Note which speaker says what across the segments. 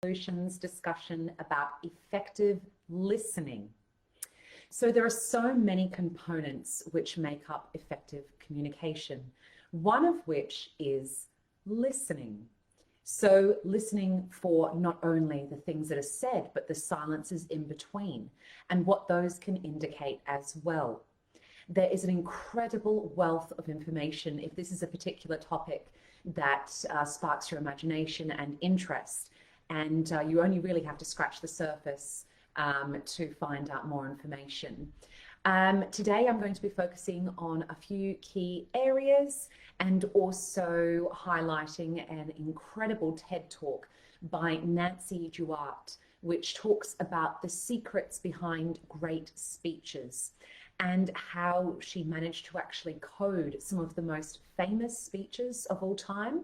Speaker 1: solutions discussion about effective listening. So there are so many components which make up effective communication, one of which is listening. So listening for not only the things that are said, but the silences in between and what those can indicate as well. There is an incredible wealth of information if this is a particular topic that sparks your imagination and interest. And you only really have to scratch the surface to find out more information. Today I'm going to be focusing on a few key areas and also highlighting an incredible TED Talk by Nancy Duarte, which talks about the secrets behind great speeches and how she managed to actually code some of the most famous speeches of all time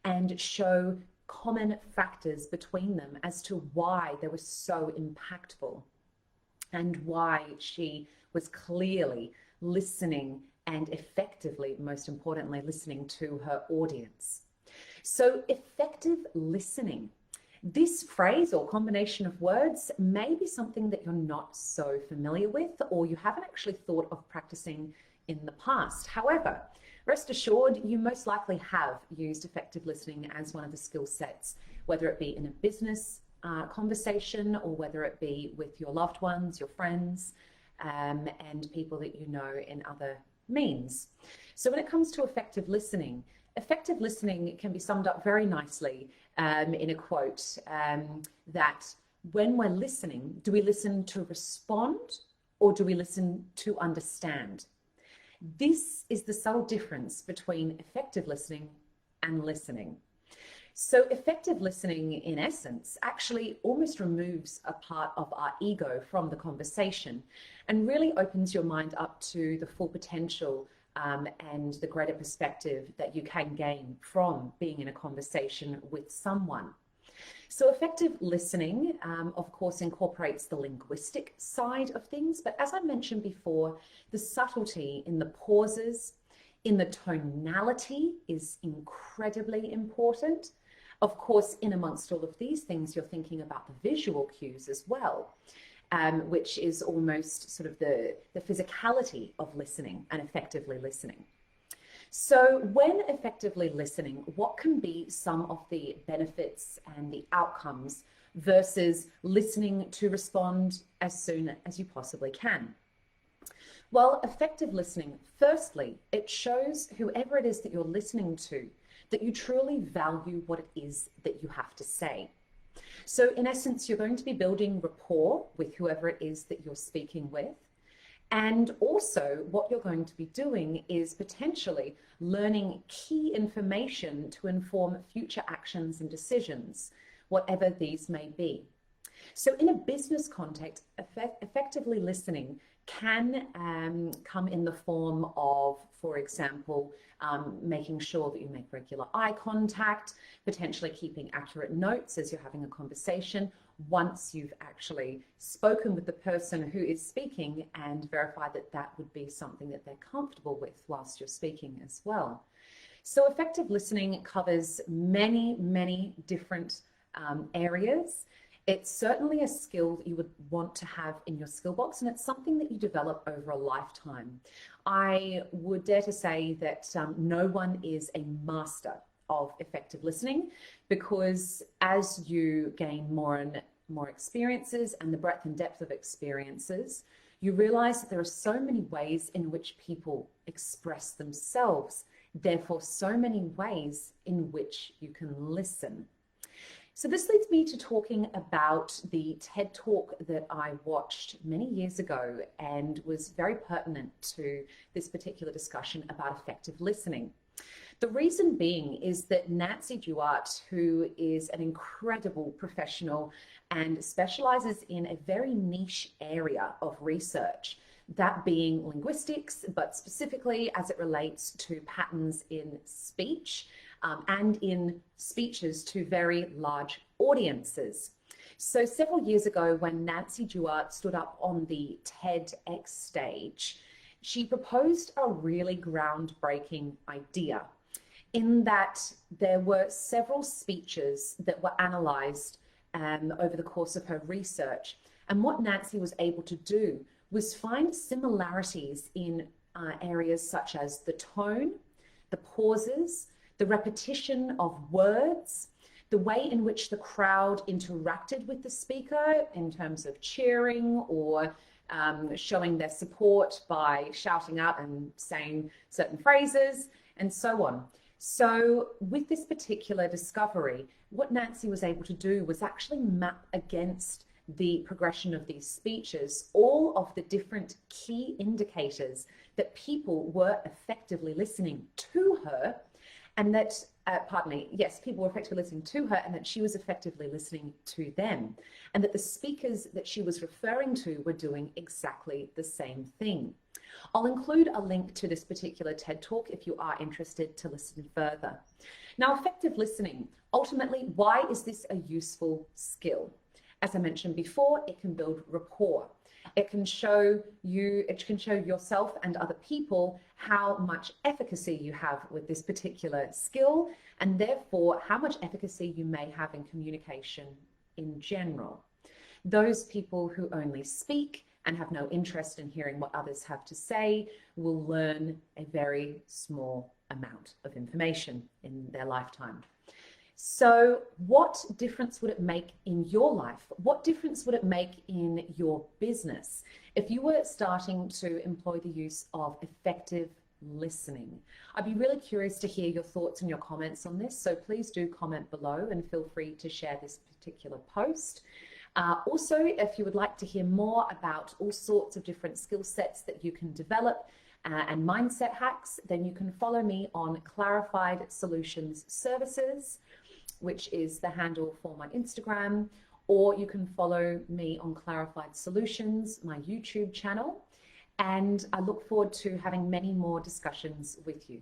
Speaker 1: and show common factors between them as to why they were so impactful and why she was clearly listening and effectively, most importantly, listening to her audience. So effective listening, this phrase or combination of words may be something that you're not so familiar with or you haven't actually thought of practicing in the past. However, rest assured, you most likely have used effective listening as one of the skill sets, whether it be in a business conversation or whether it be with your loved ones, your friends, and people that you know in other means. So when it comes to effective listening can be summed up very nicely in a quote that when we're listening, do we listen to respond or do we listen to understand? This is the sole difference between effective listening and listening. So effective listening, in essence, actually almost removes a part of our ego from the conversation and really opens your mind up to the full potential and the greater perspective that you can gain from being in a conversation with someone. So effective listening, of course, incorporates the linguistic side of things, but as I mentioned before, the subtlety in the pauses, in the tonality is incredibly important. Of course, in amongst all of these things, you're thinking about the visual cues as well, which is almost sort of the physicality of listening and effectively listening. So when effectively listening, what can be some of the benefits and the outcomes versus listening to respond as soon as you possibly can? Well, effective listening, firstly, it shows whoever it is that you're listening to that you truly value what it is that you have to say. So in essence, you're going to be building rapport with whoever it is that you're speaking with. And also what you're going to be doing is potentially learning key information to inform future actions and decisions, whatever these may be. So in a business context, effectively listening can come in the form of, for example, making sure that you make regular eye contact, potentially keeping accurate notes as you're having a conversation once you've actually spoken with the person who is speaking and verify that that would be something that they're comfortable with whilst you're speaking as well. So effective listening covers many, many different areas. It's certainly a skill that you would want to have in your skill box, and it's something that you develop over a lifetime. I would dare to say that no one is a master of effective listening, because as you gain more and more experiences and the breadth and depth of experiences, you realize that there are so many ways in which people express themselves, therefore so many ways in which you can listen. So this leads me to talking about the TED Talk that I watched many years ago and was very pertinent to this particular discussion about effective listening. The reason being is that Nancy Duarte, who is an incredible professional and specializes in a very niche area of research, that being linguistics, but specifically as it relates to patterns in speech and in speeches to very large audiences. So several years ago, when Nancy Duarte stood up on the TEDx stage, she proposed a really groundbreaking idea in that there were several speeches that were analyzed over the course of her research. And what Nancy was able to do was find similarities in areas such as the tone, the pauses, the repetition of words, the way in which the crowd interacted with the speaker in terms of cheering or showing their support by shouting out and saying certain phrases, and so on. So with this particular discovery, what Nancy was able to do was actually map against the progression of these speeches all of the different key indicators that people were effectively listening to her, and that, people were effectively listening to her, and that she was effectively listening to them, and that the speakers that she was referring to were doing exactly the same thing. I'll include a link to this particular TED Talk if you are interested to listen further. Now, effective listening, ultimately, why is this a useful skill? As I mentioned before, it can build rapport. It can show yourself and other people how much efficacy you have with this particular skill, and therefore how much efficacy you may have in communication in general. Those people who only speak and have no interest in hearing what others have to say will learn a very small amount of information in their lifetime. So what difference would it make in your life? What difference would it make in your business if you were starting to employ the use of effective listening? I'd be really curious to hear your thoughts and your comments on this, so please do comment below and feel free to share this particular post. Also, if you would like to hear more about all sorts of different skill sets that you can develop and mindset hacks, then you can follow me on Clarified Solutions Services, which is the handle for my Instagram, or you can follow me on Clarified Solutions, my YouTube channel, and I look forward to having many more discussions with you.